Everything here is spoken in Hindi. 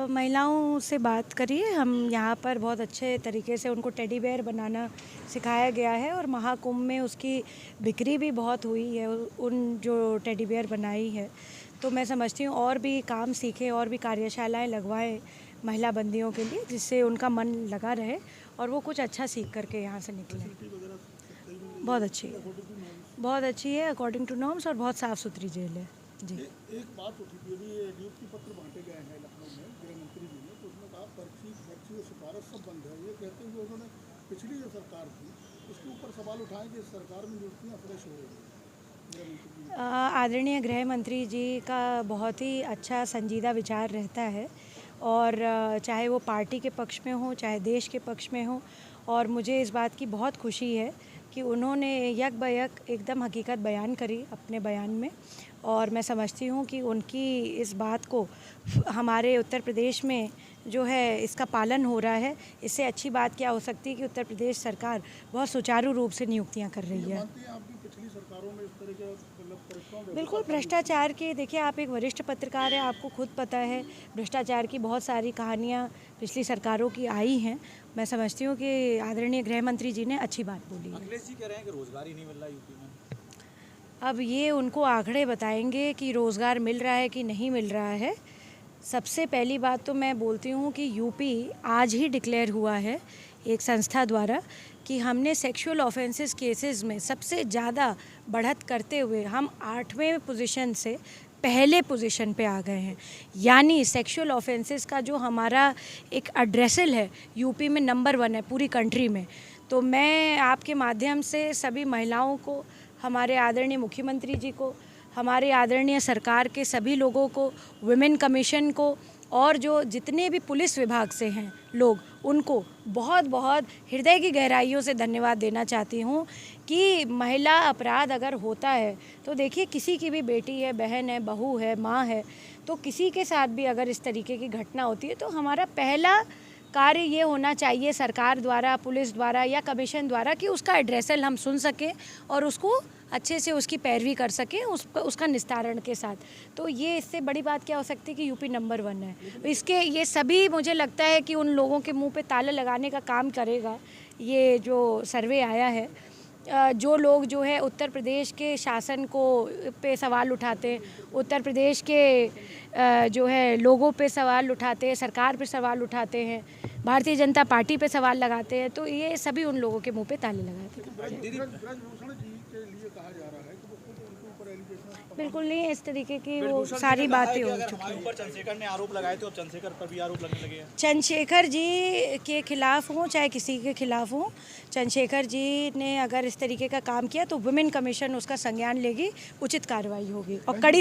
महिलाओं से बात करिए। हम यहाँ पर बहुत अच्छे तरीके से उनको टेडी बेयर बनाना सिखाया गया है और महाकुंभ में उसकी बिक्री भी बहुत हुई है, उन जो टेडी बेयर बनाई है। तो मैं समझती हूँ और भी काम सीखें और भी कार्यशालाएं लगवाएं महिला बंदियों के लिए, जिससे उनका मन लगा रहे और वो कुछ अच्छा सीख करके यहाँ से निकलें। बहुत अच्छी है, बहुत अच्छी है अकॉर्डिंग टू नॉर्म्स और बहुत साफ़ सुथरी जेल है जी। एक बात उठी थी, अभी नियुक्ति पत्र बांटे गए हैं लखनऊ में गृह मंत्री जी ने, तो उसमें कहा पर्ची और सिफारिश सब बंद है। ये कहते हुए उन्होंने पिछली जो सरकार थी उसके ऊपर सवाल उठाए कि सरकार में नियुक्तियाँ फ्रेश हो रही हैं। आदरणीय गृह मंत्री जी का बहुत ही अच्छा संजीदा विचार रहता है और चाहे वो पार्टी के पक्ष में हो चाहे देश के पक्ष में हो, और मुझे इस बात की बहुत खुशी है कि उन्होंने यक बयक एकदम हकीकत बयान करी अपने बयान में। और मैं समझती हूँ कि उनकी इस बात को हमारे उत्तर प्रदेश में जो है इसका पालन हो रहा है। इससे अच्छी बात क्या हो सकती है कि उत्तर प्रदेश सरकार बहुत सुचारू रूप से नियुक्तियाँ कर रही है। बिल्कुल भ्रष्टाचार की, देखिए आप एक वरिष्ठ पत्रकार हैं, आपको खुद पता है भ्रष्टाचार की बहुत सारी कहानियाँ पिछली सरकारों की आई हैं। मैं समझती हूँ कि आदरणीय गृह मंत्री जी ने अच्छी बात बोली है। अखिलेश जी कह रहे हैं कि रोजगार ही नहीं मिल रहा यूपी में। अब ये उनको आंकड़े बताएंगे कि रोज़गार मिल रहा है कि नहीं मिल रहा है। सबसे पहली बात तो मैं बोलती हूँ कि यूपी आज ही डिक्लेयर हुआ है एक संस्था द्वारा कि हमने सेक्सुअल ऑफेंसेस केसेस में सबसे ज़्यादा बढ़त करते हुए हम 8वें पोजीशन से पहले पोजीशन पे आ गए हैं। यानी सेक्सुअल ऑफेंसेस का जो हमारा एक एड्रेसल है यूपी में नंबर 1 है पूरी कंट्री में। तो मैं आपके माध्यम से सभी महिलाओं को, हमारे आदरणीय मुख्यमंत्री जी को, हमारे आदरणीय सरकार के सभी लोगों को, वुमेन कमीशन को और जो जितने भी पुलिस विभाग से हैं लोग, उनको बहुत बहुत हृदय की गहराइयों से धन्यवाद देना चाहती हूँ कि महिला अपराध अगर होता है तो देखिए किसी की भी बेटी है, बहन है, बहू है, माँ है, तो किसी के साथ भी अगर इस तरीके की घटना होती है तो हमारा पहला कार्य ये होना चाहिए सरकार द्वारा, पुलिस द्वारा या कमीशन द्वारा कि उसका एड्रेसल हम सुन सकें और उसको अच्छे से उसकी पैरवी कर सकें उसका निस्तारण के साथ। तो ये इससे बड़ी बात क्या हो सकती है कि यूपी नंबर 1 है। इसके ये सभी मुझे लगता है कि उन लोगों के मुंह पे ताला लगाने का काम करेगा ये जो सर्वे आया है। जो लोग जो है उत्तर प्रदेश के शासन को पे सवाल उठाते हैं, उत्तर प्रदेश के जो है लोगों पे सवाल उठाते हैं, सरकार पे सवाल उठाते हैं, भारतीय जनता पार्टी पे सवाल लगाते हैं, तो ये सभी उन लोगों के मुंह पे ताले लगाते हैं। बिल्कुल नहीं, इस तरीके की वो सारी बातें हो चुकी हैं। ऊपर चंद्रशेखर ने आरोप लगाए थे और चंद्रशेखर पर भी आरोप लगने लगे हैं। चंद्रशेखर जी के खिलाफ हों चाहे किसी के खिलाफ हों, चंद्रशेखर जी ने अगर इस तरीके का काम किया तो वुमेन कमीशन उसका संज्ञान लेगी, उचित कार्रवाई होगी और कड़ी